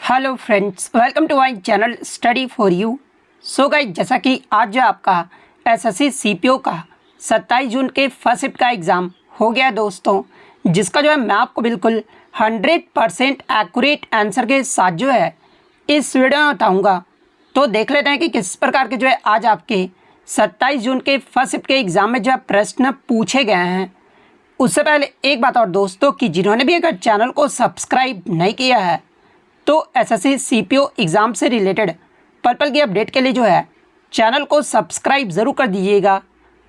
Hello friends, welcome to my channel study for you. So guys, जैसा कि आज जो आपका एसएससी सीपीओ का 27 जून के फर्स्ट शिफ्ट का एग्ज़ाम हो गया दोस्तों, जिसका जो है मैं आपको बिल्कुल 100% एक्यूरेट आंसर के साथ जो है इस वीडियो में बताऊंगा। तो देख लेते हैं कि किस प्रकार के जो है आज आपके 27 जून के फर्स्ट शिफ्ट के एग्ज़ाम में जो है प्रश्न पूछे गए हैं। उससे पहले एक बात और दोस्तों, कि जिन्होंने भी अगर चैनल को सब्सक्राइब नहीं किया है तो एसएससी सीपीओ एग्ज़ाम से रिलेटेड पर्पल की अपडेट के लिए जो है चैनल को सब्सक्राइब ज़रूर कर दीजिएगा।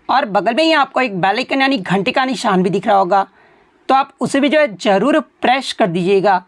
और बगल में ही आपको एक बेल आइकन यानी घंटे का निशान भी दिख रहा होगा, तो आप उसे भी जो है ज़रूर प्रेस कर दीजिएगा।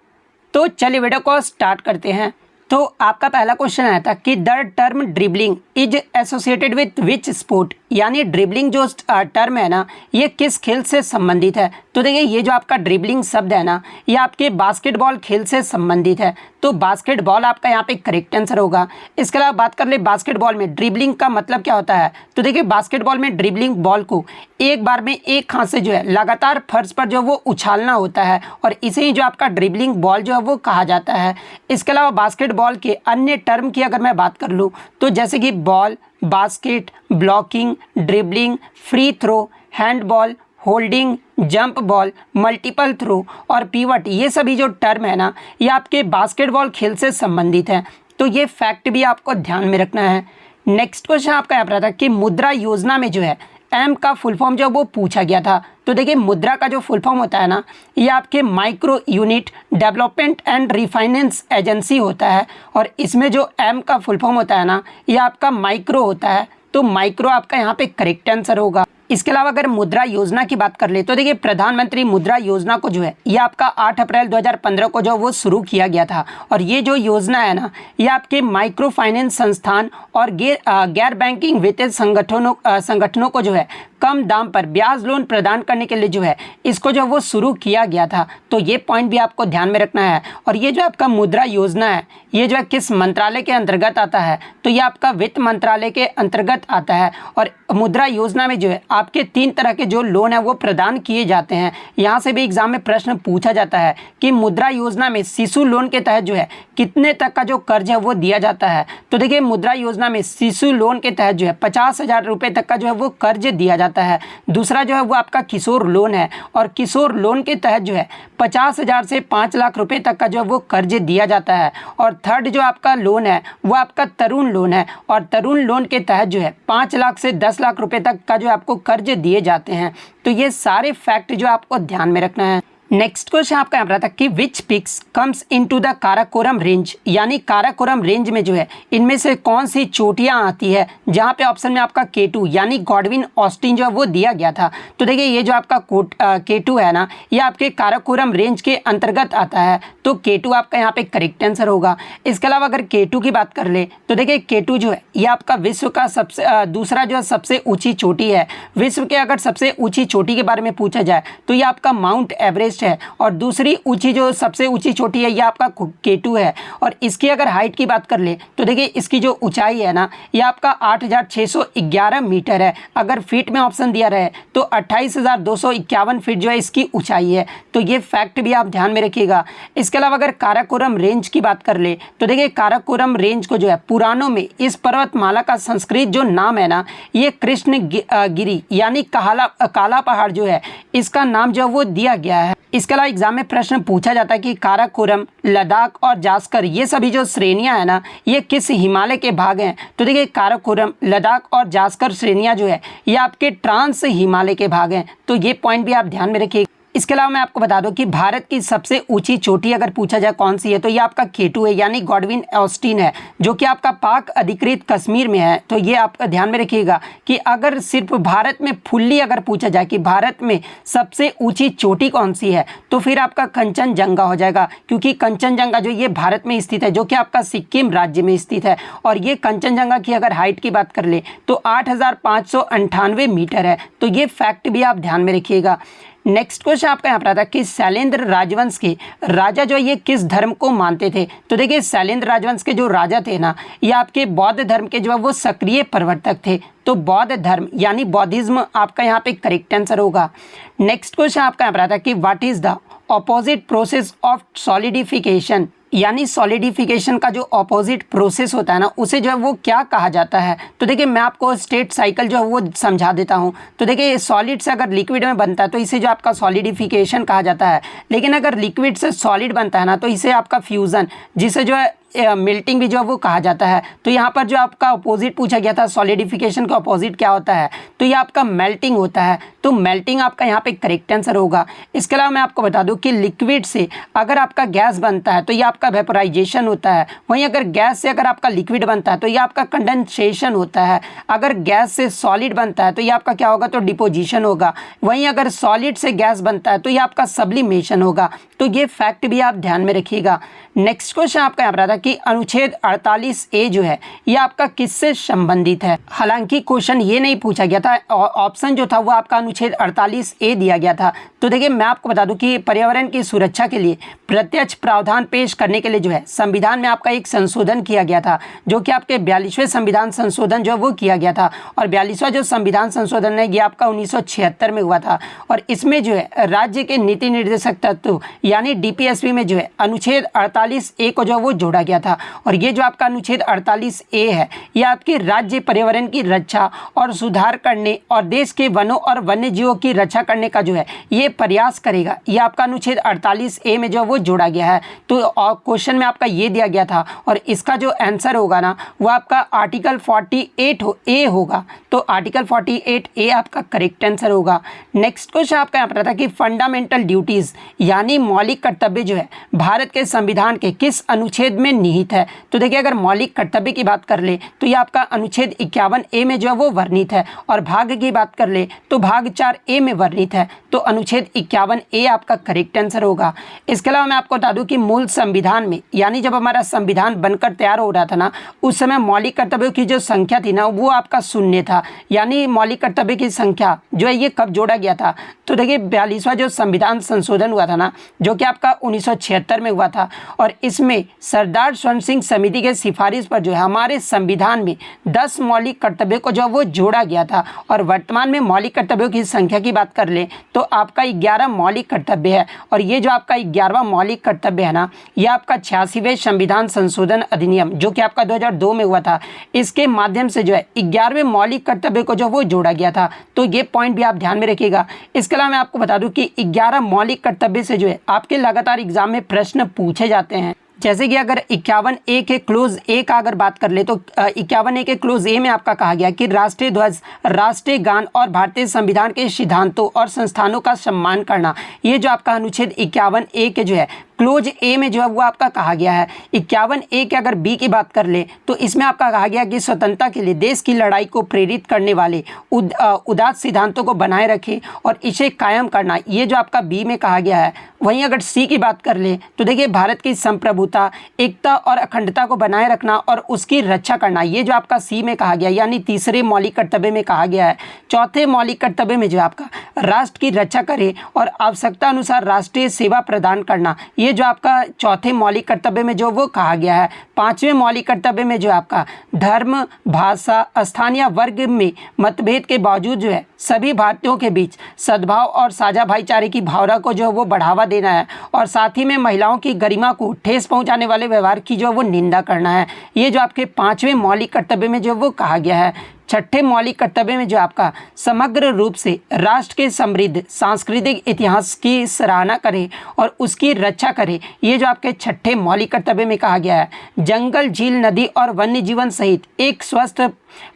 तो चलिए वीडियो को स्टार्ट करते हैं। तो आपका पहला क्वेश्चन आया था कि the term dribbling is associated with which sport, यानी ड्रिबलिंग जो टर्म है ना, ये किस खेल से संबंधित है। तो देखिए, ये जो आपका ड्रिबलिंग शब्द है ना, ये आपके बास्केटबॉल खेल से संबंधित है। तो बास्केटबॉल आपका यहाँ पे करेक्ट आंसर होगा। इसके अलावा बात कर ले बास्केटबॉल में ड्रिबलिंग का मतलब क्या होता है। तो देखिए, बास्केटबॉल में ड्रिबलिंग बॉल को एक बार में एक हाथ से जो है लगातार फर्श पर जो वो उछालना होता है, और इसे ही जो आपका ड्रिबलिंग बॉल जो है वो कहा जाता है। इसके अलावा बास्केटबॉल के अन्य टर्म की अगर मैं बात कर लूँ तो जैसे कि ball, basket, blocking, dribbling, free throw, handball, holding, jump ball, multiple throw और पीवट, ये सभी जो टर्म है ना, ये आपके बास्केटबॉल खेल से संबंधित है। तो ये फैक्ट भी आपको ध्यान में रखना है। नेक्स्ट क्वेश्चन आपका यहाँ पर आता है कि मुद्रा योजना में जो है एम का फुल फॉर्म जो वो पूछा गया था। तो देखिए, मुद्रा का जो फुल फॉर्म होता है ना, ये आपके micro unit development and refinance agency होता है, और इसमें जो एम का फुल फॉर्म होता है ना, ये आपका माइक्रो होता है। तो माइक्रो आपका यहाँ पे करेक्ट आंसर होगा। इसके अलावा अगर मुद्रा योजना की बात कर ले तो देखिए, प्रधानमंत्री मुद्रा योजना को जो है ये आपका 8 अप्रैल 2015 को जो वो शुरू किया गया था। और ये जो योजना है ना, ये आपके माइक्रो फाइनेंस संस्थान और गैर बैंकिंग वित्तीय संगठनों को जो है कम दाम पर ब्याज लोन प्रदान करने के लिए जो है इसको जो वो शुरू किया गया था। तो ये पॉइंट भी आपको ध्यान में रखना है। और ये जो आपका मुद्रा योजना है, ये जो है किस मंत्रालय के अंतर्गत आता है। तो ये आपका वित्त मंत्रालय के अंतर्गत आता है। और मुद्रा योजना में जो है आपके 3 तरह के जो लोन है वो प्रदान किए जाते हैं। यहाँ से भी एग्जाम में प्रश्न पूछा जाता है कि मुद्रा योजना में शिशु लोन के तहत जो है कितने तक का जो कर्ज है वो दिया जाता है। तो देखिए, मुद्रा योजना में शिशु लोन के तहत जो है 50,000 रुपये तक का जो है वो कर्ज दिया जाता है। दूसरा जो है वो आपका किशोर लोन है, और किशोर लोन के तहत जो है 50,000 से 5 लाख रुपए तक का जो है वो कर्ज दिया जाता है। और थर्ड जो आपका लोन है वो आपका तरुण लोन है, और तरुण लोन के तहत जो है 5 लाख से 10 लाख रुपए तक का जो आपको कर्ज दिए जाते हैं। तो ये सारे फैक्ट जो आपको ध्यान में रखना है। नेक्स्ट क्वेश्चन आपका यहाँ पर आता है कि which peaks comes into the Karakoram range, यानी काराकोरम रेंज में जो है इनमें से कौन सी चोटियाँ आती है, जहाँ पे ऑप्शन में आपका K2 यानी गॉडविन ऑस्टिन जो है वो दिया गया था। तो देखिए, ये जो आपका K2 है ना, ये आपके काराकोरम रेंज के अंतर्गत आता है। तो K2 आपका यहाँ पे करेक्ट आंसर होगा। इसके अलावा अगर K2 की बात कर ले तो देखिए, K2 जो है ये आपका विश्व का सबसे दूसरा जो है सबसे ऊँची चोटी है। विश्व के अगर सबसे ऊँची चोटी के बारे में पूछा जाए तो ये आपका माउंट एवरेस्ट है, और दूसरी ऊंची जो सबसे ऊंची चोटी है ये आपका K2 है। और इसकी अगर हाइट की बात कर ले तो देखिए, इसकी जो ऊंचाई है ना, ये आपका 8,611 मीटर है। अगर फीट में ऑप्शन दिया रहे तो 28,251 फीट जो है इसकी ऊंचाई है। तो ये फैक्ट भी आप ध्यान में रखिएगा। इसके अलावा अगर काराकोरम रेंज की बात कर ले तो देखिए, काराकोरम रेंज को जो है पुराणों में इस पर्वतमाला का संस्कृत जो नाम है ना, ये कृष्ण गिरी यानी काला पहाड़ जो है इसका नाम जो है वो दिया गया है। इसके अलावा एग्जाम में प्रश्न पूछा जाता है कि काराकोरम, लद्दाख और जास्कर, ये सभी जो श्रेणियां है ना, ये किस हिमालय के भाग हैं। तो देखिए, काराकोरम, लद्दाख और जास्कर श्रेणियां जो है ये आपके ट्रांस हिमालय के भाग हैं। तो ये पॉइंट भी आप ध्यान में रखिए। इसके अलावा मैं आपको बता दूं कि भारत की सबसे ऊंची चोटी अगर पूछा जाए कौन सी है, तो ये आपका K2 है, यानी गॉडविन ऑस्टिन है, जो कि आपका पाक अधिकृत कश्मीर में है। तो ये आप ध्यान में रखिएगा कि अगर सिर्फ भारत में फुल्ली अगर पूछा जाए कि भारत में सबसे ऊंची चोटी कौन सी है, तो फिर आपका कंचनजंगा हो जाएगा, क्योंकि कंचनजंगा जो ये भारत में स्थित है, जो कि आपका सिक्किम राज्य में स्थित है। और ये कंचनजंगा की अगर हाइट की बात कर ले तो 8,598 मीटर है। तो ये फैक्ट भी आप ध्यान में रखिएगा। नेक्स्ट क्वेश्चन आपका यहाँ पर आता है कि शैलेंद्र राजवंश के राजा जो ये किस धर्म को मानते थे। तो देखिए, शैलेंद्र राजवंश के जो राजा थे ना, ये आपके बौद्ध धर्म के जो है वो सक्रिय प्रवर्तक थे। तो बौद्ध धर्म यानी बौद्धिज्म आपका यहाँ पे करेक्ट आंसर होगा। नेक्स्ट क्वेश्चन आपका यहाँ पर आता है कि what is the opposite process of solidification, यानी सॉलिडिफिकेशन का जो ऑपोजिट प्रोसेस होता है ना, उसे जो है वो क्या कहा जाता है। तो देखिए मैं आपको स्टेट साइकिल जो है वो समझा देता हूँ। तो देखिए सॉलिड से अगर लिक्विड में बनता है तो इसे जो आपका सॉलिडिफिकेशन कहा जाता है, लेकिन अगर लिक्विड से सॉलिड बनता है ना तो इसे आपका फ्यूज़न, जिसे जो है मेल्टिंग भी जो है वो कहा जाता है। तो यहाँ पर जो आपका अपोजिट पूछा गया था, सॉलिडिफिकेशन का अपोजिट क्या होता है, तो ये आपका मेल्टिंग होता है। तो मेल्टिंग आपका यहाँ पे करेक्ट आंसर होगा। इसके अलावा मैं आपको बता दूं कि लिक्विड से अगर आपका गैस बनता है तो ये आपका वेपोराइजेशन होता है। वहीं अगर गैस से अगर आपका लिक्विड बनता है तो ये आपका कंडेंसेशन होता है। अगर गैस से सॉलिड बनता है तो ये आपका क्या होगा, तो डिपोजिशन होगा। वहीं अगर सॉलिड से गैस बनता है तो ये आपका सब्लिमेशन होगा। तो ये फैक्ट भी आप ध्यान में रखिएगा। नेक्स्ट क्वेश्चन आपका यहाँ पर आता कि अनुच्छेद 48A जो है ये आपका किससे संबंधित है। हालांकि क्वेश्चन ये नहीं पूछा गया था, ऑप्शन जो था वो आपका अनुच्छेद 48A दिया गया था। तो देखिए मैं आपको बता दूं कि पर्यावरण की सुरक्षा के लिए प्रत्यक्ष प्रावधान पेश करने के लिए जो है संविधान में आपका एक संशोधन किया गया था, जो कि आपके 42वें संविधान संशोधन जो वो किया गया था। और 42वां जो संविधान संशोधन है ये आपका 1976 में हुआ था। और इसमें जो है राज्य के नीति निर्देशक तत्व यानी DPSP में जो है अनुच्छेद 48A को जो वो जोड़ा गया था। और ये जो आपका अनुच्छेद 48A है ये आपकी राज्य पर्यावरण की रक्षा और सुधार करने और देश के वनों और वन्य जीवों की रक्षा करने का जो है ये प्रयास करेगा। ये आपका अनुच्छेद 48A में जो वो जोड़ा गया है। तो क्वेश्चन में आपका ये दिया गया था और इसका जो आंसर होगा ना वो आपका आर्टिकल 48A होगा। तो आर्टिकल 48A आपका करेक्ट आंसर होगा। नेक्स्ट क्वेश्चन आपका यहाँ पर था कि फंडामेंटल ड्यूटीज़ यानी मौलिक कर्तव्य जो है भारत के संविधान के किस अनुच्छेद में निहित है। तो देखिए अगर मौलिक कर्तव्य की बात कर ले तो ये आपका अनुच्छेद 51A में जो है वो वर्णित है। और भाग की बात कर ले तो भाग 4A में वर्णित है। तो अनुच्छेद 51A आपका करेक्ट आंसर होगा। इसके अलावा मैं आपको बता दूं कि मूल संविधान में यानी जब हमारा संविधान बनकर तैयार हो रहा था ना उस समय मौलिक कर्तव्यों की जो संख्या थी ना वो आपका शून्य था। यानी मौलिक कर्तव्य की संख्या जो है ये कब जोड़ा गया था। तो देखिए 42वां जो संविधान संशोधन हुआ था ना जो कि आपका 1976 में हुआ था। और इसमें सरदार स्वर्ण सिंह समिति के सिफारिश पर जो है हमारे संविधान में 10 मौलिक कर्तव्यों को जो वो जोड़ा गया था। और वर्तमान में मौलिक कर्तव्यों की संख्या की बात कर ले तो आपका 11 मौलिक कर्तव्य है। और ये जो आपका 11वां मौलिक कर्तव्य है ना ये आपका 86वें संविधान संशोधन अधिनियम जो कि आपका 2002 में हुआ था, इसके माध्यम से जो है 11वें मौलिक कर्तव्य को जो वो जोड़ा गया था। तो ये पॉइंट भी आप ध्यान में रखिएगा। इसके अलावा मैं आपको बता दूं कि 11 मौलिक कर्तव्य से जो है आपके लगातार एग्जाम में प्रश्न पूछे जाते हैं। जैसे कि अगर 51A के क्लोज ए का अगर बात कर ले तो 51A के क्लोज ए में आपका कहा गया कि राष्ट्रीय ध्वज, राष्ट्रीय गान और भारतीय संविधान के सिद्धांतों और संस्थानों का सम्मान करना, ये जो आपका अनुच्छेद 51A के जो है क्लोज ए में जो है वो आपका कहा गया है। 51A के अगर बी की बात कर ले तो इसमें आपका कहा गया कि स्वतंत्रता के लिए देश की लड़ाई को प्रेरित करने वाले उदात्त सिद्धांतों को बनाए रखे और इसे कायम करना, ये जो आपका बी में कहा गया है। वहीं अगर सी की बात कर ले तो देखिए भारत की संप्रभुता, एकता और अखंडता को बनाए रखना और उसकी रक्षा करना, ये जो आपका सी में कहा गया यानी तीसरे मौलिक कर्तव्य में कहा गया है। चौथे मौलिक कर्तव्य में जो आपका राष्ट्र की रक्षा करे और आवश्यकता अनुसार राष्ट्रीय सेवा प्रदान करना, ये जो आपका चौथे मौलिक कर्तव्य में जो वो कहा गया है। पांचवें मौलिक कर्तव्य में जो आपका धर्म, भाषा, स्थानीय वर्ग में मतभेद के बावजूद जो है सभी भारतीयों के बीच सद्भाव और साझा भाईचारे की भावना को जो वो बढ़ावा देना है। और साथ ही में महिलाओं की गरिमा को ठेस पहुंचाने वाले व्यवहार की जो वो निंदा करना है। ये जो आपके पांचवें मौलिक कर्तव्य में जो वो कहा गया है। छठे मौलिक कर्तव्य में जो आपका समग्र रूप से राष्ट्र के समृद्ध सांस्कृतिक इतिहास की सराहना करे और उसकी रक्षा करे, ये जो आपके छठे मौलिक कर्तव्य में कहा गया है। जंगल, झील, नदी और वन्य जीवन सहित एक स्वस्थ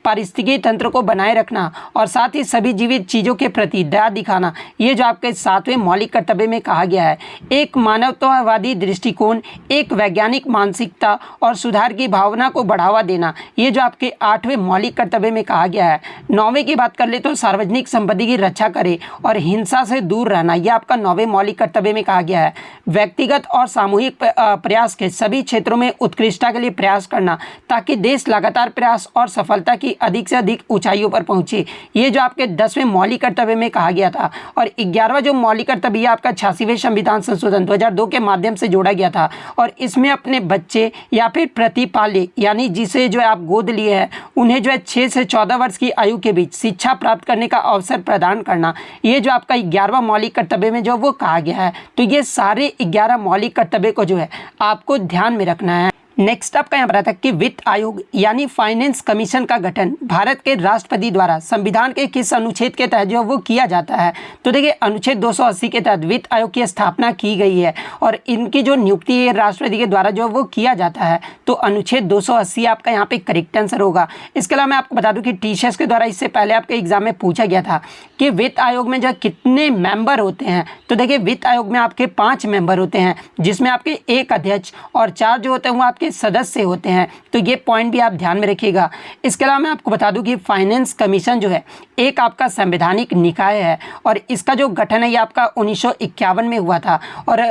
पारिस्थितिकी तंत्र को बनाए रखना और साथ ही सभी जीवित चीज़ों के प्रति दया दिखाना, ये जो आपके सातवें मौलिक कर्तव्य में कहा गया है। एक मानवतावादी दृष्टिकोण, एक वैज्ञानिक मानसिकता और सुधार की भावना को बढ़ावा देना, ये जो आपके आठवें मौलिक कर्तव्य में कहा गया है। नौवें की बात कर ले तो सार्वजनिक संपत्ति की रक्षा करे और हिंसा से दूर रहना, यह आपका नौवें मौलिक कर्तव्य में कहा गया है। व्यक्तिगत और सामूहिक प्रयास के सभी क्षेत्रों में उत्कृष्टता के लिए प्रयास करना ताकि देश लगातार प्रयास और सफलता की अधिक से अधिक ऊंचाइयों पर पहुंचे, ये जो आपके 10वें मौलिक कर्तव्य में कहा गया था। और 11वां जो मौलिक कर्तव्य आपका 86वें संविधान संशोधन 2002 के माध्यम से जोड़ा गया था। और इसमें अपने बच्चे या फिर प्रतिपाल्य यानी जिसे जो है आप गोद लिए हैं उन्हें जो है 6 से 14 वर्ष की आयु के बीच शिक्षा प्राप्त करने का अवसर प्रदान करना, ये जो आपका 11वां मौलिक कर्तव्य में जो वो कहा गया है। तो ये सारे 11 मौलिक कर्तव्य को जो है आपको ध्यान में रखना है। नेक्स्ट आपका यहाँ पर आता है कि वित्त आयोग यानी फाइनेंस कमीशन का गठन भारत के राष्ट्रपति द्वारा संविधान के किस अनुच्छेद के तहत जो वो किया जाता है। तो देखिए अनुच्छेद 280 के तहत वित्त आयोग की स्थापना की गई है और इनकी जो नियुक्ति है राष्ट्रपति के द्वारा जो वो किया जाता है। तो अनुच्छेद 280 आपका यहाँ पे करेक्ट आंसर होगा। इसके अलावा मैं आपको बता दूं कि टीचर्स के द्वारा इससे पहले आपके एग्जाम में पूछा गया था कि वित्त आयोग में जो कितने मेंबर होते हैं। तो देखिए वित्त आयोग में आपके 5 मेंबर होते हैं, जिसमें आपके 1 अध्यक्ष और 4 जो होते हैं वो आपके सदस्य होते हैं। तो ये पॉइंट भी आप ध्यान में रखिएगा। इसके अलावा मैं आपको बता दूं कि फाइनेंस कमीशन जो है एक आपका संवैधानिक निकाय है और इसका जो गठन है ये आपका 1951 में हुआ था। और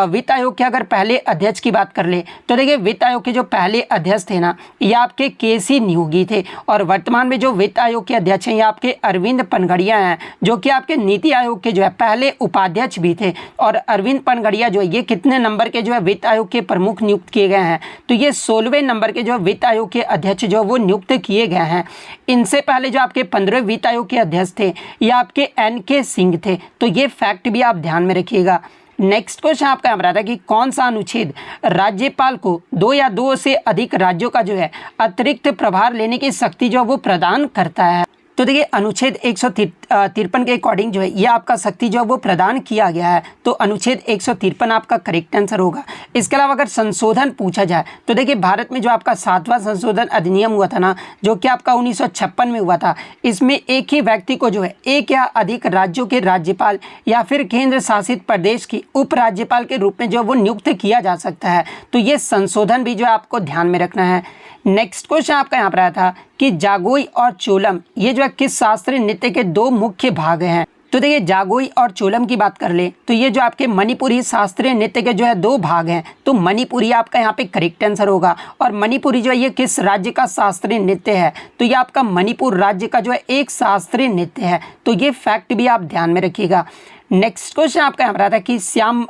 वित्त आयोग के अगर पहले अध्यक्ष की बात कर ले तो देखिए वित्त आयोग के जो पहले अध्यक्ष थे ना ये आपके केसी नियोगी थे और वर्तमान में जो वित्त आयोग के अध्यक्ष हैं ये आपके अरविंद पनगड़िया हैं, जो कि आपके नीति आयोग के जो है पहले उपाध्यक्ष भी थे। और अरविंद पनगड़िया जो है ये कितने नंबर के जो है वित्त आयोग के प्रमुख नियुक्त किए गए हैं। तो ये 16वें नंबर के जो वित्त आयोग के अध्यक्ष जो वो नियुक्त किए गए हैं। इनसे पहले जो आपके 15वें वित्त आयोग के अध्यक्ष थे ये आपके NK सिंह थे। तो ये फैक्ट भी आप ध्यान में रखिएगा। नेक्स्ट क्वेश्चन आपका यहाँ पर आता है कि कौन सा अनुच्छेद राज्यपाल को 2 या 2 से अधिक राज्यों का जो है अतिरिक्त प्रभार लेने की शक्ति जो वो प्रदान करता है। तो देखिए अनुच्छेद 153 के अकॉर्डिंग जो है ये आपका शक्ति जो है वो प्रदान किया गया है। तो अनुच्छेद 153 आपका करेक्ट आंसर होगा। इसके अलावा अगर संशोधन पूछा जाए तो देखिए भारत में जो आपका 7वां संशोधन अधिनियम हुआ था ना, जो कि आपका 1956 में हुआ था, इसमें एक ही व्यक्ति को जो है 1 या अधिक राज्यों के राज्यपाल या फिर केंद्र शासित प्रदेश की उपराज्यपाल के रूप में जो वो नियुक्त किया जा सकता है। तो ये संशोधन भी जो है आपको ध्यान में रखना है। नेक्स्ट क्वेश्चन आपका यहाँ पर आया था कि जागोई और चोलम ये जो है किस शास्त्रीय नृत्य के 2 मुख्य भाग हैं। तो देखिए जागोई और चोलम की बात कर ले तो ये जो आपके मणिपुरी शास्त्रीय नृत्य के जो है 2 भाग हैं। तो मणिपुरी आपका यहाँ पे करेक्ट आंसर होगा। और मणिपुरी जो है ये किस राज्य का शास्त्रीय नृत्य है। तो ये आपका मणिपुर राज्य का जो है एक शास्त्रीय नृत्य है। तो ये फैक्ट भी आप ध्यान में रखिएगा। नेक्स्ट क्वेश्चन आपका यहाँ पर आता है कि श्याम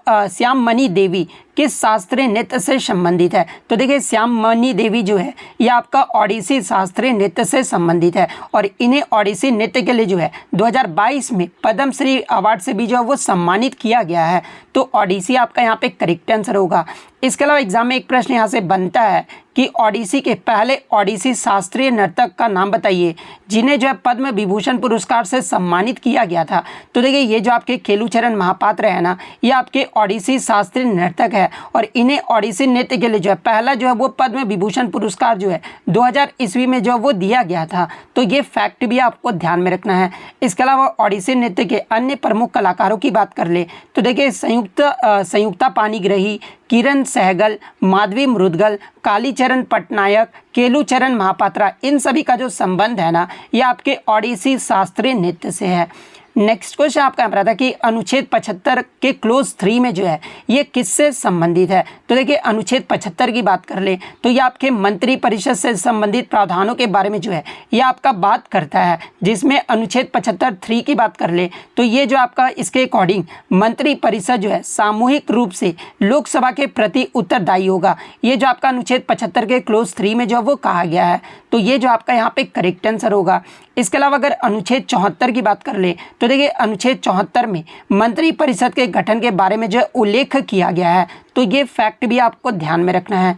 मणि देवी किस शास्त्रीय नृत्य से संबंधित है। तो देखिए श्याम मणि देवी जो है ये आपका ओडिसी शास्त्रीय नृत्य से संबंधित है और इन्हें ओडिसी नृत्य के लिए जो है 2022 में पद्मश्री अवार्ड से भी जो है वो सम्मानित किया गया है। तो ओडिसी आपका यहाँ पे करेक्ट आंसर होगा। इसके अलावा एग्जाम में एक प्रश्न यहाँ से बनता है कि ओडिसी के पहले ओडिसी शास्त्रीय नर्तक का नाम बताइए जिन्हें जो है पद्म विभूषण पुरस्कार से सम्मानित किया गया था। तो देखिए ये जो आपके केलुचरण महापात्र है ना ये आपके ओडिसी शास्त्रीय नर्तक है और इन्हें ओडिसी नृत्य के लिए जो है पहला जो है वो पद्म विभूषण पुरस्कार जो है 2000 ईस्वी में जो वो दिया गया था। तो ये फैक्ट भी आपको ध्यान में रखना है। इसके अलावा ओडिसी नृत्य के अन्य प्रमुख कलाकारों की बात कर ले तो देखिए संयुक्ता पाणिग्राही, किरण सहगल, माधवी मुद्गल, कालीचरण पटनायक, केलुचरण महापात्रा, इन सभी का जो संबंध है ना ये आपके ओडिसी शास्त्रीय नृत्य से है। नेक्स्ट क्वेश्चन आपका यहाँ पर आता है कि अनुच्छेद 75 के क्लोज 3 में जो है ये किससे संबंधित है। तो देखिए अनुच्छेद 75 की बात कर ले तो ये आपके मंत्री परिषद से संबंधित प्रावधानों के बारे में जो है ये आपका बात करता है। जिसमें अनुच्छेद 75(3) की बात कर ले तो ये जो आपका इसके अकॉर्डिंग मंत्री परिषद जो है सामूहिक रूप से लोकसभा के प्रति उत्तरदायी होगा। ये जो आपका अनुच्छेद 75 के क्लोज 3 में जो वो कहा गया है। तो ये जो आपका यहाँ पे करेक्ट आंसर होगा। इसके अलावा अगर अनुच्छेद 74 की बात कर ले तो देखिए अनुच्छेद 74 में मंत्री परिषद के गठन के बारे में जो उल्लेख किया गया है। तो ये फैक्ट भी आपको ध्यान में रखना है।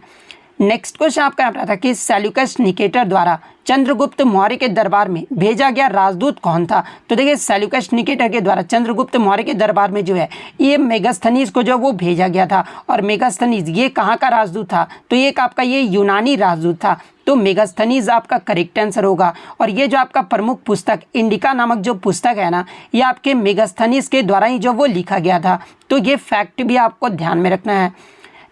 नेक्स्ट क्वेश्चन आपका यहाँ पर था कि सेल्यूकस निकेटर द्वारा चंद्रगुप्त मौर्य के दरबार में भेजा गया राजदूत कौन था। तो देखिए सेल्यूकस निकेटर के द्वारा चंद्रगुप्त मौर्य के दरबार में जो है ये मेगास्थनीज को जो वो भेजा गया था। और मेगास्थनीज ये कहाँ का राजदूत था। तो ये आपका ये यूनानी राजदूत था। तो मेगास्थनीज आपका करेक्ट आंसर होगा। और ये जो आपका प्रमुख पुस्तक इंडिका नामक जो पुस्तक है ना ये आपके मेगास्थनीज के द्वारा ही जो वो लिखा गया था। तो ये फैक्ट भी आपको ध्यान में रखना है।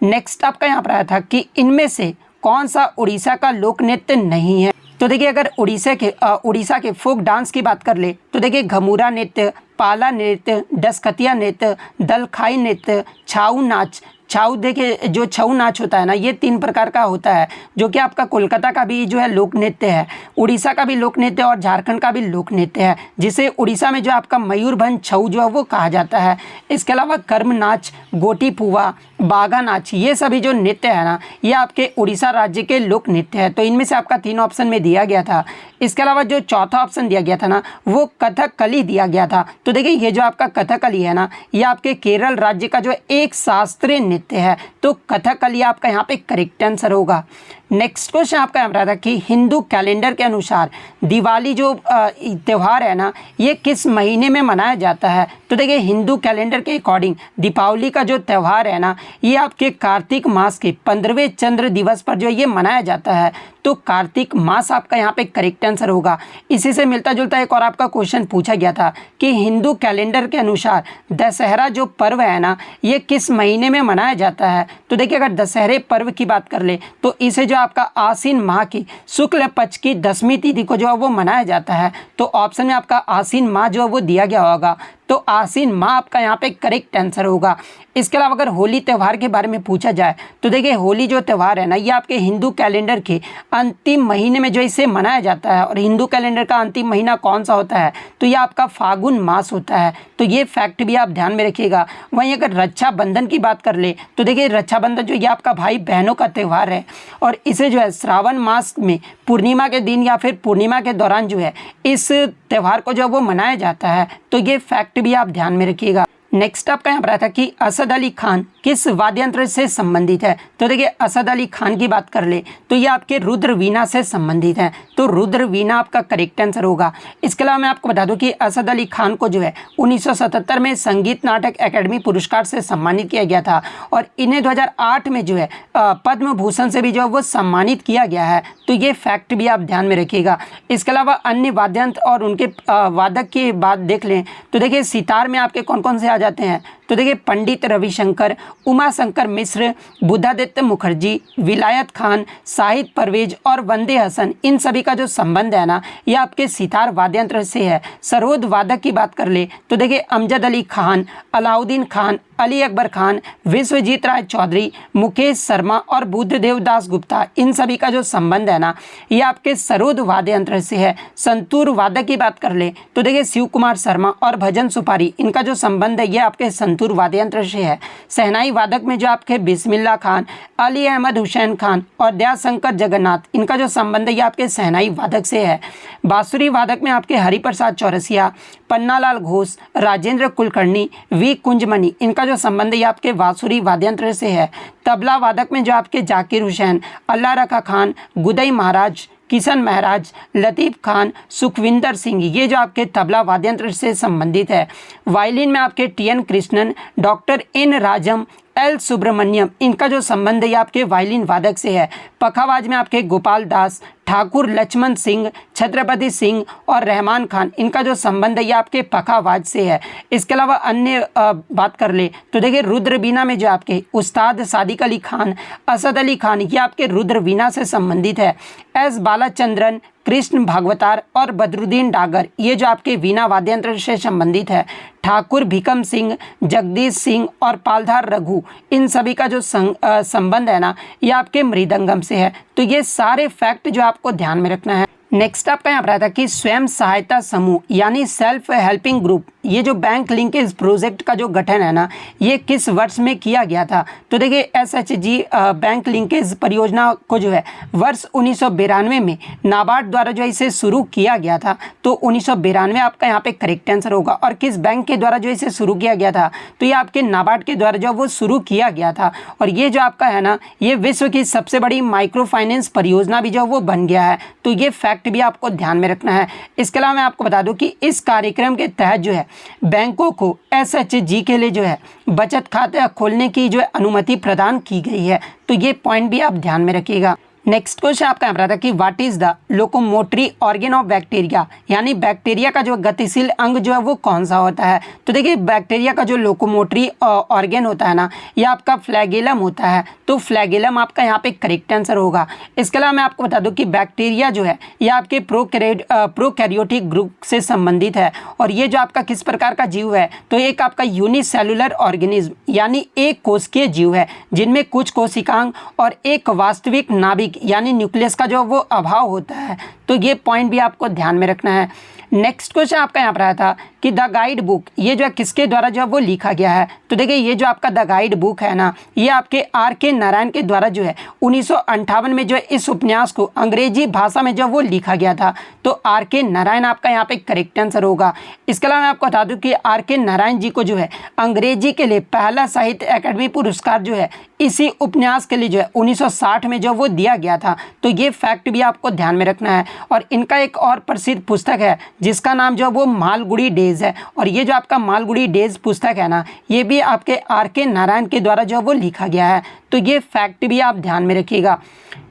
नेक्स्ट आपका यहाँ पर आया था कि इनमें से कौन सा उड़ीसा का लोक नृत्य नहीं है। तो देखिए अगर उड़ीसा के फोक डांस की बात कर ले तो देखिए घमूरा नृत्य, पाला नृत्य, डसकतिया नृत्य, दलखाई नृत्य, छाऊ नाच, छाऊ देखिए, जो छऊ नाच होता है ना, ये 3 प्रकार का होता है, जो कि आपका कोलकाता का भी जो है लोक नृत्य है, उड़ीसा का भी लोक नृत्य और झारखंड का भी लोक नृत्य है, जिसे उड़ीसा में जो आपका मयूरभंज छऊ जो है वो कहा जाता है। इसके अलावा कर्म नाच, गोटी पुआ, बागा नाच, ये सभी जो नृत्य है ना, ये आपके उड़ीसा राज्य के लोक नृत्य है। तो इनमें से आपका 3 ऑप्शन में दिया गया था। इसके अलावा जो चौथा ऑप्शन दिया गया था ना, वो कथकली दिया गया था। तो देखिए, ये जो आपका कथकली है ना, ये आपके केरल राज्य का जो एक शास्त्रीय नृत्य है। तो कथकली आपका यहाँ पे करेक्ट आंसर होगा। नेक्स्ट क्वेश्चन आपका यहाँ रहा था कि हिंदू कैलेंडर के अनुसार दिवाली जो त्यौहार है ना, ये किस महीने में मनाया जाता है। तो देखिए, हिंदू कैलेंडर के अकॉर्डिंग दीपावली का जो त्यौहार है ना, ये आपके कार्तिक मास के 15वें चंद्र दिवस पर जो ये मनाया जाता है। तो कार्तिक मास आपका यहाँ पे करेक्ट आंसर होगा। इसी से मिलता जुलता एक और आपका क्वेश्चन पूछा गया था कि हिंदू कैलेंडर के अनुसार दशहरा जो पर्व है ना, ये किस महीने में मनाया जाता है। तो देखिए, अगर दशहरे पर्व की बात कर ले तो इसे जो आपका आसीन माह की शुक्ल पक्ष की 10वीं तिथि को जो है वो मनाया जाता है। तो ऑप्शन में आपका आसीन माह जो है वो दिया गया होगा। तो आसीन माह आपका यहाँ पे करेक्ट आंसर होगा। इसके अलावा अगर होली त्यौहार के बारे में पूछा जाए तो देखिए, होली जो त्यौहार है ना, ये आपके हिंदू कैलेंडर के अंतिम महीने में जो इसे मनाया जाता है। और हिंदू कैलेंडर का अंतिम महीना कौन सा होता है, तो ये आपका फागुन मास होता है। तो ये फैक्ट भी आप ध्यान में रखिएगा। वहीं अगर रक्षाबंधन की बात कर ले तो देखिए, रक्षाबंधन जो ये आपका भाई बहनों का त्यौहार है, और इसे जो है श्रावण मास में पूर्णिमा के दिन या फिर पूर्णिमा के दौरान जो है इस त्यौहार को जो है वो मनाया जाता है। तो ये फैक्ट भी आप ध्यान में रखिएगा। नेक्स्ट आपका यहाँ पर था कि असद अली खान किस वाद्य यंत्र से संबंधित है। तो देखिए, असद अली खान की बात कर ले तो ये आपके रुद्र वीणा से संबंधित है। तो रुद्र वीणा आपका करेक्ट आंसर होगा। इसके अलावा मैं आपको बता दूं कि असद अली खान को जो है 1977 में संगीत नाटक अकेडमी पुरस्कार से सम्मानित किया गया था, और इन्हें 2008 में जो है पद्म भूषण से भी जो है वो सम्मानित किया गया है। तो ये फैक्ट भी आप ध्यान में रखिएगा। इसके अलावा अन्य वाद्य यंत्र और उनके वादक की बात देख लें तो देखिए, सितार में आपके कौन कौन से आ जाते हैं। तो देखिए, पंडित रविशंकर, उमा शंकर मिश्र, बुद्धादित्य मुखर्जी, विलायत खान, शाहिद परवेज और वंदे हसन, इन सभी का जो संबंध है ना, ये आपके सितार वाद्य यंत्र से है। सरोद वादक की बात कर ले तो देखिए, अमजद अली खान, अलाउद्दीन खान, अली अकबर खान, विश्वजीत राय चौधरी, मुकेश शर्मा और बुद्धदेव दास गुप्ता, इन सभी का जो संबंध है ना, ये आपके सरोद वाद्य यंत्र से है। संतूर वादक की बात कर ले तो देखिए, शिव कुमार शर्मा और भजन सुपारी, इनका जो संबंध है ये आपके संतूर वाद्य यंत्र से है। शहनाई वादक में जो आपके बिस्मिल्ला खान, अली अहमद हुसैन खान और दयाशंकर जगन्नाथ, इनका जो संबंध है ये आपके शहनाई वादक से है। बांसुरी वादक में आपके हरिप्रसाद चौरसिया, पन्नालाल घोष, राजेंद्र कुलकर्णी, वी कुंजमणि, इनका जो संबंध है ये आपके बांसुरी वाद्य यंत्र से है। तबला वादक में जो आपके जाकिर हुसैन, अल्लाह रखा खान, गुदई महाराज, किशन महाराज, लतीफ़ खान, सुखविंदर सिंह, ये जो आपके तबला वाद्य यंत्र से संबंधित है। वायलिन में आपके T N. Krishnan, doctor N Rajam, L Subramaniam, इनका जो संबंध है आपके वायलिन वादक से है। पखावाज में आपके गोपाल दास, ठाकुर लक्ष्मण सिंह, छत्रपति सिंह और रहमान खान, इनका जो संबंध है ये आपके पखावाज से है। इसके अलावा अन्य बात कर ले तो देखिए, रुद्र वीणा में जो आपके उस्ताद सादिक अली खान, असद अली खान, ये आपके रुद्र वीणा से संबंधित है। एस बालाचंद्रन, कृष्ण भागवतार और बदरुद्दीन डागर, ये जो आपके वीणा वाद्य यंत्र से संबंधित है। ठाकुर भीकम सिंह, जगदीश सिंह और पालधार रघु, इन सभी का जो संबंध है ना, ये आपके मृदंगम से है। तो ये सारे फैक्ट जो आपको ध्यान में रखना है। नेक्स्ट आपका यहाँ पर आता है कि स्वयं सहायता समूह यानी सेल्फ हेल्पिंग ग्रुप, ये जो बैंक लिंकेज प्रोजेक्ट का जो गठन है ना, ये किस वर्ष में किया गया था। तो देखिए, एसएचजी बैंक लिंकेज परियोजना को जो है वर्ष 1992 में नाबार्ड द्वारा जो है इसे शुरू किया गया था। तो 1992 आपका यहाँ पे करेक्ट आंसर होगा। और किस बैंक के द्वारा जो इसे शुरू किया गया था, तो ये आपके नाबार्ड के द्वारा जो वो शुरू किया गया था। और ये जो आपका है ना, ये विश्व की सबसे बड़ी माइक्रो फाइनेंस परियोजना भी जो वो बन गया है। तो ये फैक्ट भी आपको ध्यान में रखना है। इसके अलावा मैं आपको बता दूं कि इस कार्यक्रम के तहत जो है बैंकों को एसएचजी के लिए जो है बचत खाता खोलने की जो है अनुमति प्रदान की गई है। तो ये पॉइंट भी आप ध्यान में रखिएगा। नेक्स्ट क्वेश्चन आपका यहाँ पर आता है कि what is the locomotory organ of bacteria, यानी बैक्टीरिया का जो गतिशील अंग जो है वो कौन सा होता है। तो देखिए बैक्टीरिया का जो लोकोमोटरी ऑर्गन होता है ना, ये आपका फ्लैगेलम होता है। तो फ्लैगेलम आपका यहाँ पे करेक्ट आंसर होगा। इसके अलावा मैं आपको बता दूं कि बैक्टीरिया जो है ये आपके प्रोकैरियोटिक ग्रुप से संबंधित है। और ये जो आपका किस प्रकार का जीव है, तो एक आपका यूनिसेलुलर ऑर्गेनिज्म यानी एक कोशिकीय जीव है, जिनमें कुछ कोशिकांग और एक वास्तविक नाभिक यानी न्यूक्लियस का जो वो अभाव होता है। तो ये पॉइंट भी आपको ध्यान में रखना है। नेक्स्ट क्वेश्चन आपका यहाँ पर आया था कि द गाइड बुक ये जो है किसके द्वारा जो है वो लिखा गया है। तो देखिए ये जो आपका द गाइड बुक है ना, ये आपके R.K. नारायण के द्वारा जो है 1958 में जो है इस उपन्यास को अंग्रेजी भाषा में जो वो लिखा गया था। तो R.K. नारायण आपका यहाँ पे करेक्ट आंसर होगा। इसके अलावा मैं आपको बता दूं कि R.K. नारायण जी को जो है अंग्रेजी के लिए पहला साहित्य अकादमी पुरस्कार जो है इसी उपन्यास के लिए जो है 1960 में जो वो दिया गया था। तो ये फैक्ट भी आपको ध्यान में रखना है। और इनका एक और प्रसिद्ध पुस्तक है जिसका नाम जो वो मालगुडी डेज है। और ये जो आपका मालगुडी डेज पुस्तक है ना, ये भी आपके R.K. नारायण के द्वारा जो वो लिखा गया है। तो ये फैक्ट भी आप ध्यान में रखिएगा।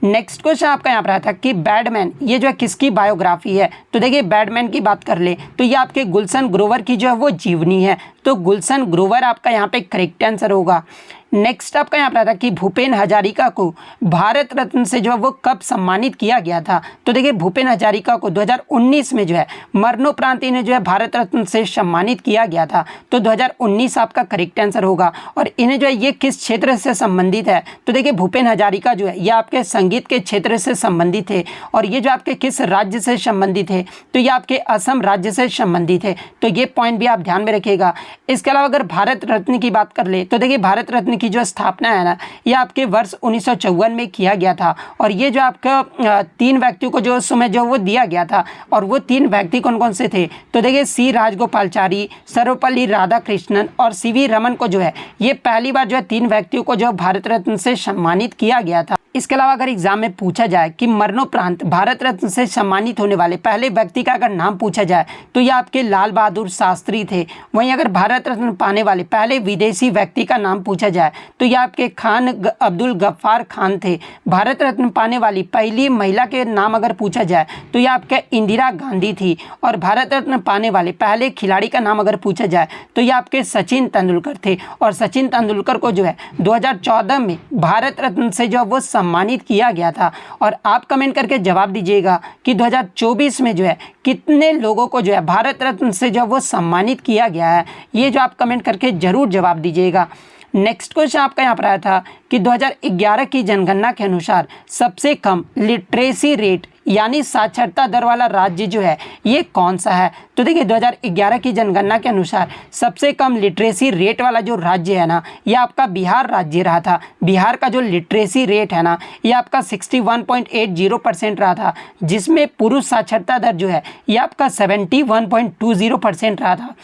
नेक्स्ट क्वेश्चन आपका यहाँ पर आया था कि बैडमैन ये जो है किसकी बायोग्राफी है। तो देखिए बैडमैन की बात कर ले तो ये आपके गुलशन ग्रोवर की जो है वो जीवनी है। तो गुलशन ग्रोवर आपका यहाँ पे करेक्ट आंसर होगा। नेक्स्ट आपका यहाँ पर आता है कि भूपेन हजारिका को भारत रत्न से जो है वो कब सम्मानित किया गया था। तो देखिए भूपेन हजारिका को 2019 में जो है मरणोपरांत इन्हें जो है भारत रत्न से सम्मानित किया गया था। तो 2019 आपका करेक्ट आंसर होगा। और इन्हें जो है ये किस क्षेत्र से संबंधित है। तो देखिए भूपेन हजारिका जो है ये आपके संगीत के क्षेत्र से संबंधित है। और ये जो आपके किस राज्य से संबंधित है, तो ये आपके असम राज्य से संबंधित है। तो ये पॉइंट भी आप ध्यान में रखिएगा। इसके अलावा अगर भारत रत्न की बात कर ले तो देखिए भारत रत्न की जो स्थापना है ना, ये आपके वर्ष 1954 में किया गया था। और ये जो आपका 3 व्यक्तियों को जो उस समय जो वो दिया गया था, और वो 3 व्यक्ति कौन कौन से थे। तो देखिए सी राजगोपालचारी, सर्वपल्ली राधाकृष्णन और सीवी रमन को जो है ये पहली बार जो है 3 व्यक्तियों को जो भारत रत्न से सम्मानित किया गया था। इसके अलावा अगर एग्जाम में पूछा जाए कि मरणोपरांत भारत रत्न से सम्मानित होने वाले पहले व्यक्ति का अगर नाम पूछा जाए तो ये आपके लाल बहादुर शास्त्री थे। वहीं अगर भारत रत्न पाने वाले पहले विदेशी व्यक्ति का नाम पूछा जाए तो ये आपके खान अब्दुल गफ्फार खान थे। भारत रत्न पाने वाली पहली महिला के नाम अगर पूछा जाए तो ये आपके इंदिरा गांधी थी। और भारत रत्न पाने वाले पहले खिलाड़ी का नाम अगर पूछा जाए तो ये आपके सचिन तेंदुलकर थे। और सचिन तेंदुलकर को जो है 2014 में भारत रत्न से जो वो सम्मानित किया गया था। और आप कमेंट करके जवाब दीजिएगा कि 2024 में जो है कितने लोगों को जो है भारत रत्न से जो वो सम्मानित किया गया है। ये जो आप कमेंट करके ज़रूर जवाब दीजिएगा। नेक्स्ट क्वेश्चन आपका यहाँ पर आया था कि 2011 की जनगणना के अनुसार सबसे कम लिटरेसी रेट यानी साक्षरता दर वाला राज्य जो है ये कौन सा है। तो देखिए 2011 की जनगणना के अनुसार सबसे कम लिटरेसी रेट वाला जो राज्य है ना, ये आपका बिहार राज्य रहा था। बिहार का जो लिटरेसी रेट है ना, ये आपका 61.80% रहा था, जिसमें पुरुष साक्षरता दर जो है ये आपका 71.20% रहा था।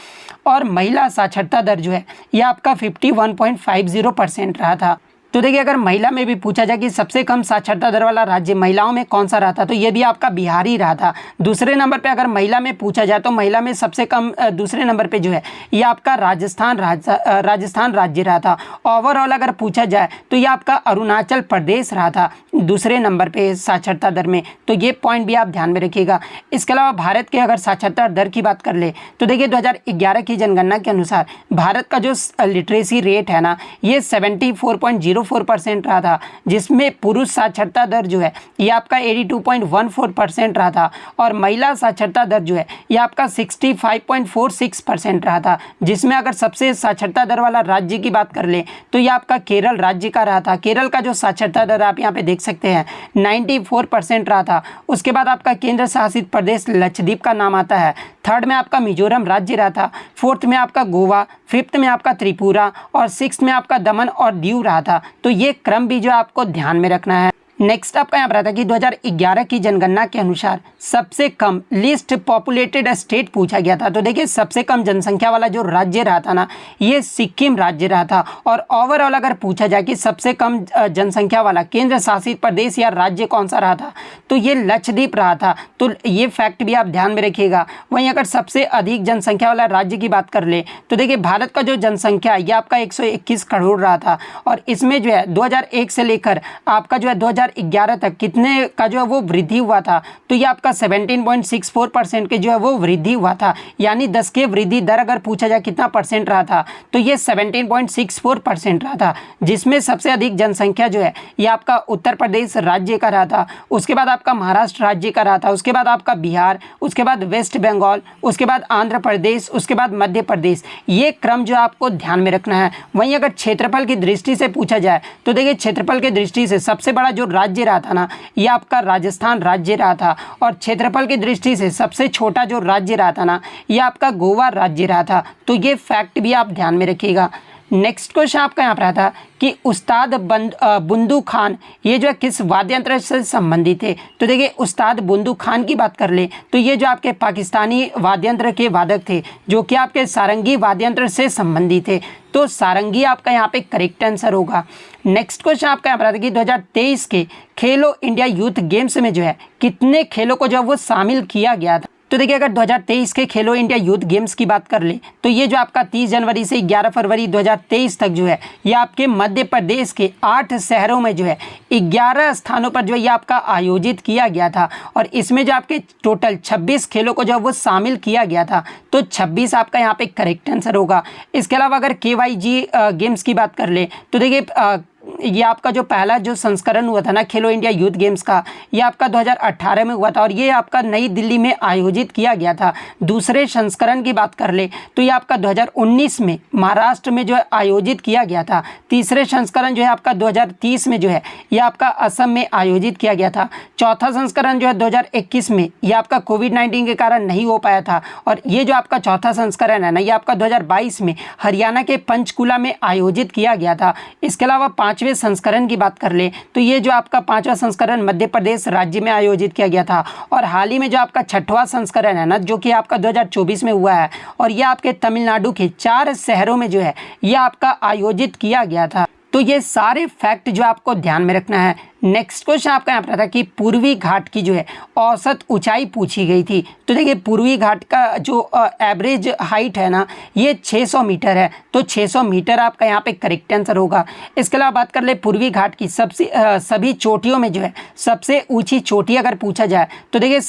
और महिला साक्षरता दर जो है ये आपका 51.50% रहा था। तो देखिए अगर महिला में भी पूछा जाए कि सबसे कम साक्षरता दर वाला राज्य महिलाओं में कौन सा रहा था, तो ये भी आपका बिहार ही रहा था। दूसरे नंबर पे अगर महिला में पूछा जाए तो महिला में सबसे कम दूसरे नंबर पे जो है ये आपका राजस्थान राज्य रहा था। ओवरऑल अगर पूछा जाए तो ये आपका अरुणाचल प्रदेश रहा था दूसरे नंबर पे साक्षरता दर में। तो ये पॉइंट भी आप ध्यान में रखिएगा। इसके अलावा भारत के अगर साक्षरता दर की बात कर ले तो देखिए 2011 की जनगणना के अनुसार भारत का जो लिटरेसी रेट है ना, ये 74.04% रहा था, जिसमें पुरुष साक्षरता दर जो है ये आपका 82.14% रहा था। और महिला साक्षरता दर जो है ये आपका 65.46% रहा था, जिसमें अगर सबसे साक्षरता दर वाला राज्य की बात कर ले तो ये आपका केरल राज्य का रहा था। केरल का जो साक्षरता दर आप यहाँ पे देख सकते हैं 94% रहा था। उसके बाद आपका केंद्र शासित प्रदेश लक्षद्वीप का नाम आता है। थर्ड में आपका मिजोरम राज्य रहा था। फोर्थ में आपका गोवा, फिफ्थ में आपका त्रिपुरा और सिक्स्थ में आपका दमन और दीव रहा था। तो ये क्रम भी जो आपको ध्यान में रखना है। नेक्स्ट आपका यहाँ पर आता है कि 2011 की जनगणना के अनुसार सबसे कम लिस्ट पॉपुलेटेड स्टेट पूछा गया था। तो देखिए सबसे कम जनसंख्या वाला जो राज्य रहा था ना, ये सिक्किम राज्य रहा था। और ओवरऑल अगर पूछा जाए कि सबसे कम जनसंख्या वाला केंद्र शासित प्रदेश या राज्य कौन सा रहा था, तो ये लक्षद्वीप रहा था। तो ये फैक्ट भी आप ध्यान में रखिएगा। वहीं अगर सबसे अधिक जनसंख्या वाला राज्य की बात कर ले तो देखिए भारत का जो जनसंख्या ये आपका 121 करोड़ रहा था। और इसमें जो है 2001 से लेकर आपका जो है 2011 तक कितने का जो है वो वृद्धि हुआ था, तो ये आपका 17.64% के जो है वो वृद्धि हुआ था। यानी 10 के वृद्धि दर अगर पूछा जाए कितना परसेंट रहा था, तो ये 17.64% रहा था, जिसमें सबसे अधिक जनसंख्या जो है ये आपका उत्तर प्रदेश राज्य का रहा था, उसके बाद आपका महाराष्ट्र राज्य का रहा था, उसके बाद आपका बिहार, उसके बाद वेस्ट बंगाल, उसके बाद आंध्र प्रदेश, उसके बाद मध्य प्रदेश। ये क्रम जो आपको ध्यान में रखना है। वहीं अगर क्षेत्रफल की दृष्टि से पूछा जाए तो देखिए क्षेत्रफल की दृष्टि से सबसे बड़ा जो राज्य रहा था ना, ये आपका राजस्थान राज्य रहा था, और क्षेत्रफल की दृष्टि से सबसे छोटा जो राज्य रहा था ना, ये आपका गोवा राज्य रहा था। तो ये फैक्ट भी आप ध्यान में रखिएगा। नेक्स्ट क्वेश्चन आपका यहाँ पर आता कि उस्ताद बुंदू खान ये जो है किस वाद्य यंत्र से संबंधित थे। तो देखिए उस्ताद बुंदू खान की बात कर ले तो ये जो आपके पाकिस्तानी वाद्य यंत्र के वादक थे, जो कि आपके सारंगी वाद्य यंत्र से संबंधित थे। तो सारंगी आपका यहाँ पे करेक्ट आंसर होगा। नेक्स्ट क्वेश्चन आपका यहाँ पर आता है कि 2023 के खेलो इंडिया यूथ गेम्स में जो है कितने खेलों को जो है वो शामिल किया गया था। तो देखिए अगर 2023 के खेलो इंडिया यूथ गेम्स की बात कर ले तो ये जो आपका 30 जनवरी से 11 फरवरी 2023 तक जो है ये आपके मध्य प्रदेश के 8 शहरों में जो है 11 स्थानों पर जो है ये आपका आयोजित किया गया था, और इसमें जो आपके टोटल 26 खेलों को जो है वो शामिल किया गया था। तो 26 आपका यहाँ पे करेक्ट आंसर होगा। इसके अलावा अगर KYG गेम्स की बात कर ले तो देखिए ये आपका जो पहला जो संस्करण हुआ था ना खेलो इंडिया यूथ गेम्स का, ये आपका 2018 में हुआ था, और ये आपका नई दिल्ली में आयोजित किया गया था। दूसरे संस्करण की बात कर ले तो ये आपका 2019 में महाराष्ट्र में जो है आयोजित किया गया था। तीसरे संस्करण जो है आपका 2030 में जो है ये आपका असम में आयोजित किया गया था। चौथा संस्करण जो है 2021 में ये आपका कोविड-19 के कारण नहीं हो पाया था, और ये जो आपका चौथा संस्करण है ना, ये आपका 2022 में हरियाणा के पंचकुला में आयोजित किया गया था। इसके अलावा पांचवें संस्करण की बात कर ले तो ये जो आपका पांचवा संस्करण मध्य प्रदेश राज्य में आयोजित किया गया था, और हाल ही में जो आपका छठवां संस्करण है ना, जो कि आपका 2024 में हुआ है, और ये आपके तमिलनाडु के 4 शहरों में जो है ये आपका आयोजित किया गया था। तो ये सारे फैक्ट जो आपको ध्यान में रखना है। नेक्स्ट क्वेश्चन आपका यहाँ पर था कि पूर्वी घाट की जो है औसत ऊंचाई पूछी गई थी। तो देखिए पूर्वी घाट का जो एवरेज हाइट है ना, ये 600 मीटर है। तो 600 मीटर आपका यहाँ पे करेक्ट आंसर होगा। इसके अलावा बात कर ले पूर्वी घाट की सभी चोटियों में जो है सबसे ऊंची चोटी अगर पूछा जाए तो देखिए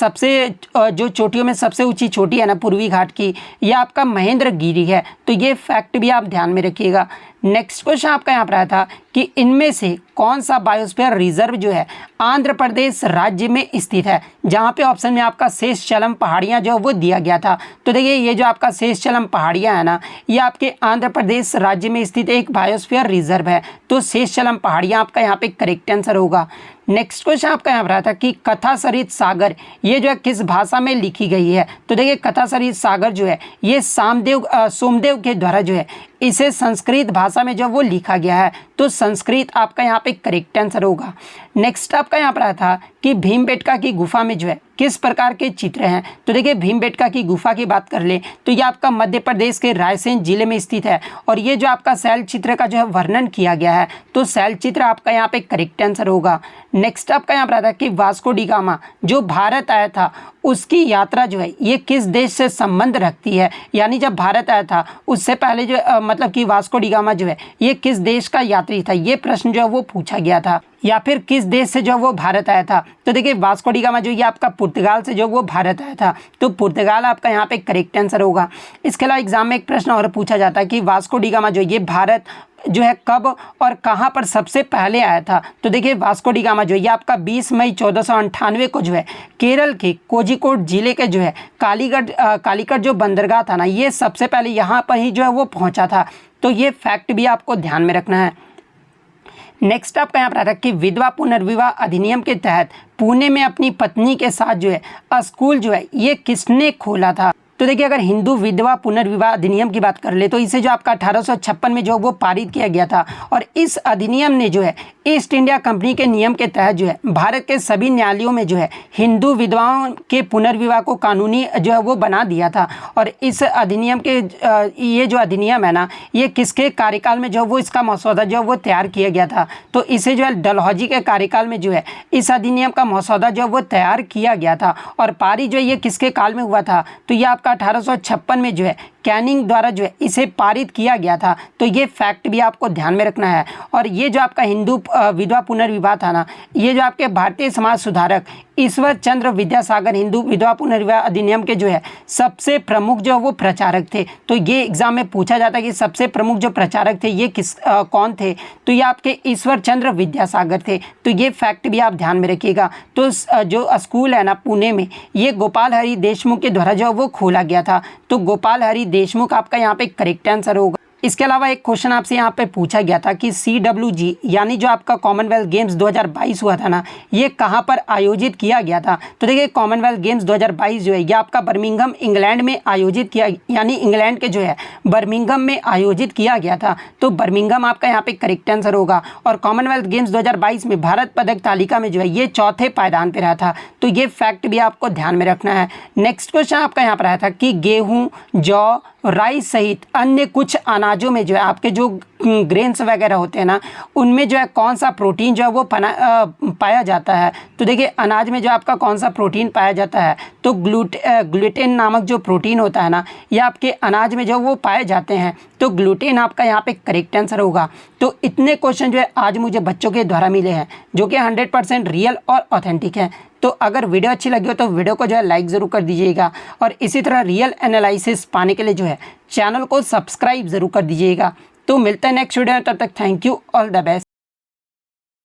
जो चोटियों में सबसे ऊंची चोटी है ना पूर्वी घाट की, ये आपका महेंद्रगिरी है। तो ये फैक्ट भी आप ध्यान में रखिएगा। नेक्स्ट क्वेश्चन आपका यहाँ पर आया था कि इनमें से कौन सा बायोस्फीयर रिजर्व जो है आंध्र प्रदेश राज्य में स्थित है, जहाँ पे ऑप्शन में आपका शेषचलम पहाड़ियाँ जो वो दिया गया था। तो देखिए ये जो आपका शेषचलम पहाड़ियाँ है ना, ये आपके आंध्र प्रदेश राज्य में स्थित एक बायोस्फीयर रिजर्व है। तो शेषचलम पहाड़ियाँ आपका यहाँ पे करेक्ट आंसर होगा। नेक्स्ट क्वेश्चन आपका यहाँ पर आता है कि कथा सरित सागर ये जो है किस भाषा में लिखी गई है। तो देखिए कथा सरित सागर जो है ये सोमदेव के द्वारा जो है इसे संस्कृत भाषा में जो वो लिखा गया है। तो संस्कृत आपका यहाँ पे करेक्ट आंसर होगा। नेक्स्ट आपका यहाँ पर आया था कि भीमबेटका की गुफा में जो है किस प्रकार के चित्र हैं। तो देखिए भीमबेटका की गुफा की बात कर ले तो ये आपका मध्य प्रदेश के रायसेन जिले में स्थित है, और ये जो आपका शैल चित्र का जो है वर्णन किया गया है। तो शैल चित्र आपका यहाँ पे करेक्ट आंसर होगा। नेक्स्ट आपका यहाँ पर आता है कि वास्को डी गामा जो भारत आया था उसकी यात्रा जो है ये किस देश से संबंध रखती है। यानी जब भारत आया था उससे पहले जो मतलब कि वास्को डी गामा जो है ये किस देश का यात्री था, ये प्रश्न जो है वो पूछा गया था, या फिर किस देश से जो वो भारत आया था। तो देखिए वास्को डी गामा जो ये आपका पुर्तगाल से जो वो भारत आया था। तो पुर्तगाल आपका यहाँ पे करेक्ट आंसर होगा। इसके अलावा एग्जाम में एक प्रश्न और पूछा जाता है कि वास्को डी गामा जो ये भारत जो है कब और कहाँ पर सबसे पहले आया था। तो देखिए वास्को डी गामा जो ये आपका 20 मई 1498 को जो है केरल के कोझिकोड जिले के जो है कालीकट जो बंदरगाह था ना, ये सबसे पहले यहाँ पर ही जो है वो पहुँचा था। तो ये फैक्ट भी आपको ध्यान में रखना है। नेक्स्ट आपका यहाँ पर आता है कि विधवा पुनर्विवाह अधिनियम के तहत पुणे में अपनी पत्नी के साथ जो है स्कूल जो है ये किसने खोला था। तो देखिए अगर हिंदू विधवा पुनर्विवाह अधिनियम की बात कर ले तो इसे जो आपका 1856 में जो वो पारित किया गया था, और इस अधिनियम ने जो है ईस्ट इंडिया कंपनी के नियम के तहत जो है भारत के सभी न्यायालयों में जो है हिंदू विधवाओं के पुनर्विवाह को कानूनी जो है वो बना दिया था। और इस अधिनियम के ये जो अधिनियम है ना, ये किसके कार्यकाल में जो है वो इसका मसौदा जो है वो तैयार किया गया था। तो इसे जो है डलहौजी के कार्यकाल में जो है इस अधिनियम का मसौदा जो है वो तैयार किया गया था, और पारित जो है ये किसके काल में हुआ था। तो ये आपका 1856 में जो है कैनिंग द्वारा जो है इसे पारित किया गया था। तो ये फैक्ट भी आपको ध्यान में रखना है। और ये जो आपका हिंदू विधवा पुनर्विवाह था ना, ये जो आपके भारतीय समाज सुधारक ईश्वर चंद्र विद्यासागर हिंदू विधवा पुनर्विवाह अधिनियम के जो है सबसे प्रमुख जो वो प्रचारक थे। तो ये एग्जाम में पूछा जाता है कि सबसे प्रमुख जो प्रचारक थे ये कौन थे, तो ये आपके ईश्वर चंद्र विद्यासागर थे। तो ये फैक्ट भी आप ध्यान में रखिएगा। तो जो स्कूल है ना पुणे में, ये गोपाल हरि देशमुख के द्वारा जो वो खोला गया था। तो गोपाल हरि देशमुख आपका यहाँ पे करेक्ट आंसर होगा। इसके अलावा एक क्वेश्चन आपसे यहाँ पे पूछा गया था कि CWG यानी जो आपका कॉमनवेल्थ गेम्स 2022 हुआ था ना, ये कहाँ पर आयोजित किया गया था। तो देखिए कॉमनवेल्थ गेम्स 2022 जो है ये आपका बर्मिंघम इंग्लैंड में आयोजित किया, यानी इंग्लैंड के जो है बर्मिंघम में आयोजित किया गया था। तो बर्मिंघम आपका यहाँ पे करेक्ट आंसर होगा। और कॉमनवेल्थ गेम्स 2022 में भारत पदक तालिका में जो है ये चौथे पायदान पर रहा था। तो ये फैक्ट भी आपको ध्यान में रखना है। नेक्स्ट क्वेश्चन आपका यहाँ पर आया था कि गेहूँ, जौ, राई सहित अन्य कुछ अनाजों में जो है आपके जो ग्रेन्स वगैरह होते हैं ना, उनमें जो है कौन सा प्रोटीन जो है वो पाया जाता है। तो देखिए अनाज में जो आपका कौन सा प्रोटीन पाया जाता है, तो ग्लूटेन नामक जो प्रोटीन होता है ना, ये आपके अनाज में जो वो पाए जाते हैं। तो ग्लूटेन आपका यहाँ पे करेक्ट आंसर होगा। तो इतने क्वेश्चन जो है आज मुझे बच्चों के द्वारा मिले हैं जो कि 100% रियल और ऑथेंटिक हैं। तो अगर वीडियो अच्छी लगी हो तो वीडियो को जो है लाइक ज़रूर कर दीजिएगा। और इसी तरह रियल एनालिसिस पाने के लिए जो है चैनल को सब्सक्राइब ज़रूर कर दीजिएगा। तो मिलते हैं नेक्स्ट वीडियो में, तब तक thank you, all the best.